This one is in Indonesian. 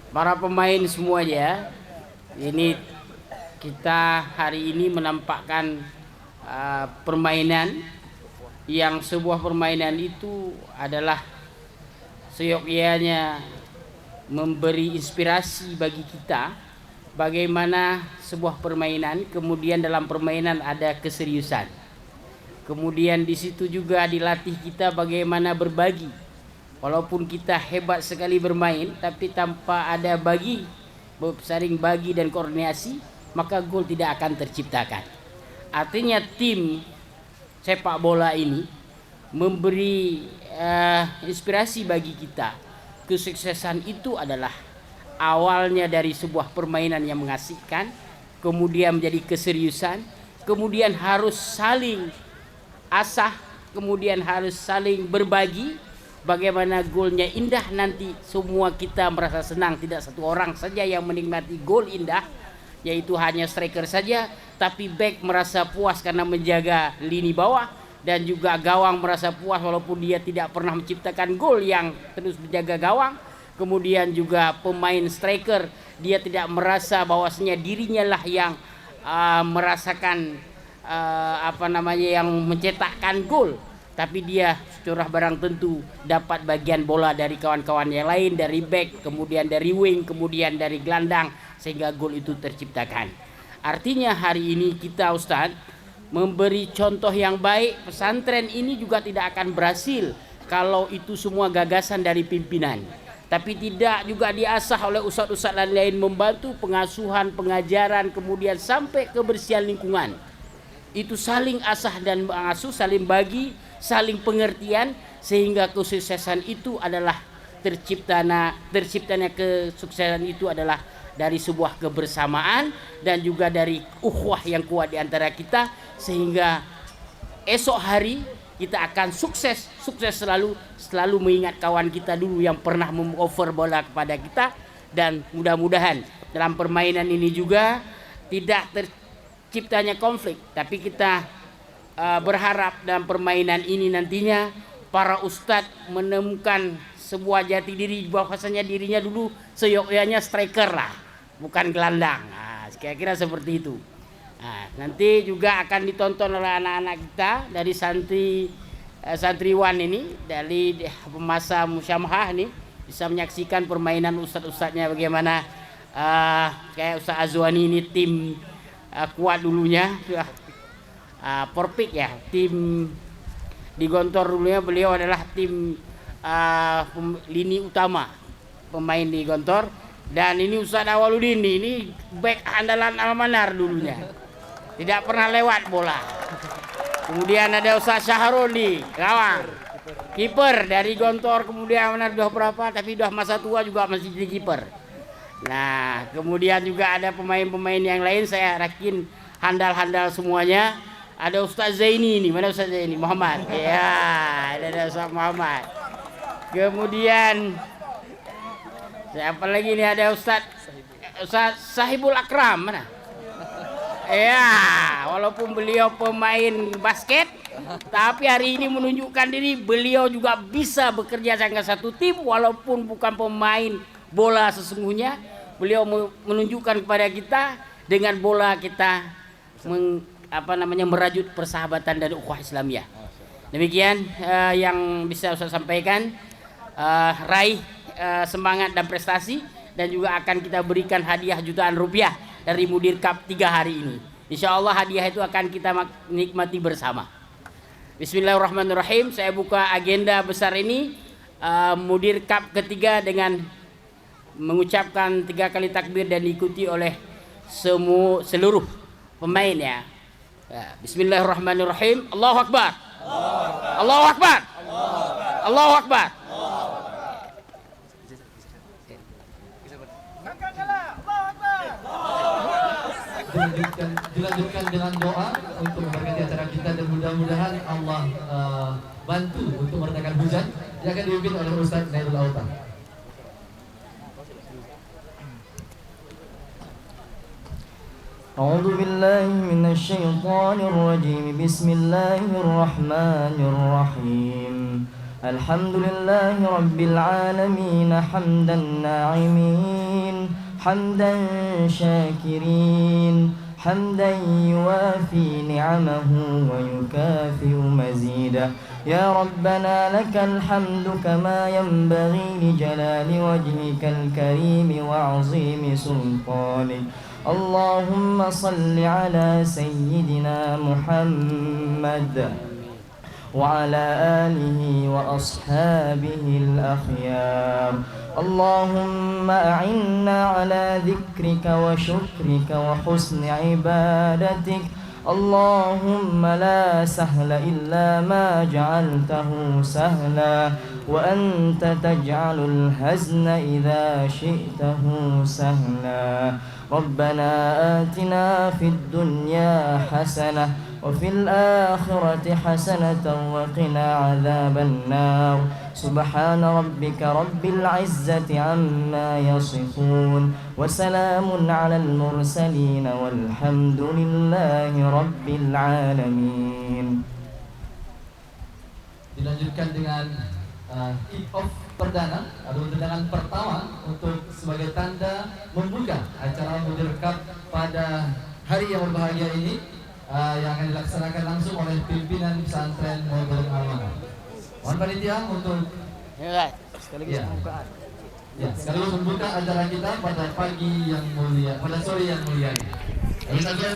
para pemain semuanya. Ini kita hari ini menampakkan permainan yang sebuah permainan itu adalah seyogyanya memberi inspirasi bagi kita bagaimana sebuah permainan, kemudian dalam permainan ada keseriusan. Kemudian di situ juga dilatih kita bagaimana berbagi. Walaupun kita hebat sekali bermain, tapi tanpa ada saling bagi dan koordinasi, maka gol tidak akan terciptakan. Artinya tim sepak bola ini memberi inspirasi bagi kita. Kesuksesan itu adalah awalnya dari sebuah permainan yang mengasihkan, kemudian menjadi keseriusan, kemudian harus saling asah, kemudian harus saling berbagi. Bagaimana golnya indah, nanti semua kita merasa senang. Tidak satu orang saja yang menikmati gol indah, yaitu hanya striker saja, tapi back merasa puas karena menjaga lini bawah, dan juga gawang merasa puas walaupun dia tidak pernah menciptakan gol yang terus menjaga gawang. Kemudian juga pemain striker, dia tidak merasa bahwasanya dirinya lah yang merasakan yang mencetakkan gol, tapi dia secara barang tentu dapat bagian bola dari kawan-kawan yang lain, dari back, kemudian dari wing, kemudian dari gelandang, sehingga gol itu terciptakan. Artinya hari ini kita, Ustadz, memberi contoh yang baik. Pesantren ini juga tidak akan berhasil kalau itu semua gagasan dari pimpinan, tapi tidak juga diasah oleh ustadz-ustadz lain membantu pengasuhan, pengajaran, kemudian sampai kebersihan lingkungan. Itu saling asah dan mengasuh, saling bagi, saling pengertian, sehingga kesuksesan itu adalah terciptanya kesuksesan itu adalah dari sebuah kebersamaan dan juga dari ukhuwah yang kuat di antara kita, sehingga esok hari kita akan sukses selalu mengingat kawan kita dulu yang pernah mem-offer bola kepada kita. Dan mudah-mudahan dalam permainan ini juga tidak terciptanya konflik, tapi kita berharap dalam permainan ini nantinya para ustadz menemukan sebuah jati diri, bahwasanya dirinya dulu seyogyanya striker lah, bukan gelandang. Nah, kira-kira seperti itu. Nah, nanti juga akan ditonton oleh anak-anak kita dari santriwan ini, dari masa musyamahah ini, bisa menyaksikan permainan ustadz-ustadznya bagaimana. Kayak Ustaz Azwani ini tim kuat dulunya, Porpik ya, tim di Gontor dulunya beliau adalah tim lini utama pemain di Gontor. Dan ini Ustaz Awaludin ini back andalan Almanar dulunya, tidak pernah lewat bola. Kemudian ada Ustaz Syahrul di gawang, kiper dari Gontor, kemudian sudah berapa tapi sudah masa tua juga masih jadi kiper. Nah, kemudian juga ada pemain-pemain yang lain, saya yakin handal-handal semuanya. Ada Ustaz Zaini ini, mana Ustaz Zaini? Muhammad. Ya, ada Ustaz Muhammad. Kemudian siapa lagi ini? Ada Ustaz Sahibul Akram, mana? Ya, walaupun beliau pemain basket, tapi hari ini menunjukkan diri beliau juga bisa bekerja dengan satu tim walaupun bukan pemain bola sesungguhnya. Beliau menunjukkan kepada kita dengan bola kita merajut persahabatan dan ukhuwah Islamiyah. Demikian yang bisa saya sampaikan. Raih semangat dan prestasi, dan juga akan kita berikan hadiah jutaan rupiah dari Mudir Cup 3 hari ini. Insya Allah hadiah itu akan kita nikmati bersama. Bismillahirrahmanirrahim. Saya buka agenda besar ini, Mudir Cup ketiga, dengan mengucapkan 3 kali takbir dan diikuti oleh seluruh pemain ya. Bismillahirrahmanirrahim. Allahu Akbar. Allahu Akbar. Allahu Akbar. Dilanjutkan dengan doa untuk memberkati acara kita, dan mudah-mudahan Allah bantu untuk meredakan hujan, yang akan dipimpin oleh Ustaz Nailul Autar. أعوذ بالله من الشيطان الرجيم بسم الله الرحمن الرحيم الحمد لله رب العالمين حمدا ناعمين حمدا شاكرين حمدا يوافي نعمه ويكافئ مزيده يا ربنا لك الحمد كما ينبغي لجلال وجهك الكريم وعظيم سلطانك اللهم صل على سيدنا محمد وعلى آله وأصحابه الأخيار اللهم أعنا على ذكرك وشكرك وحسن عبادتك اللهم لا سهل إلا ما جعلته سهلا وأنت تجعل الحزن إذا شئته سهلا ربنا آتنا في الدنيا حسنة وفي الآخرة حسنة وقنا عذاب النار سبحان ربك رب العزة عما يصفون وسلام على المرسلين والحمد لله رب العالمين. Dilanjutkan dengan kick off perdana atau tendangan pertama untuk sebagai tanda membuka acara Mudir Cup pada hari yang berbahagia ini yang akan dilaksanakan langsung oleh pimpinan pesantren Modern Al-Manaf. Mohon panitia untuk sekaligus pembukaan. Ya, sekaligus membuka acara kita pada pagi yang mulia, pada sore yang mulia ini.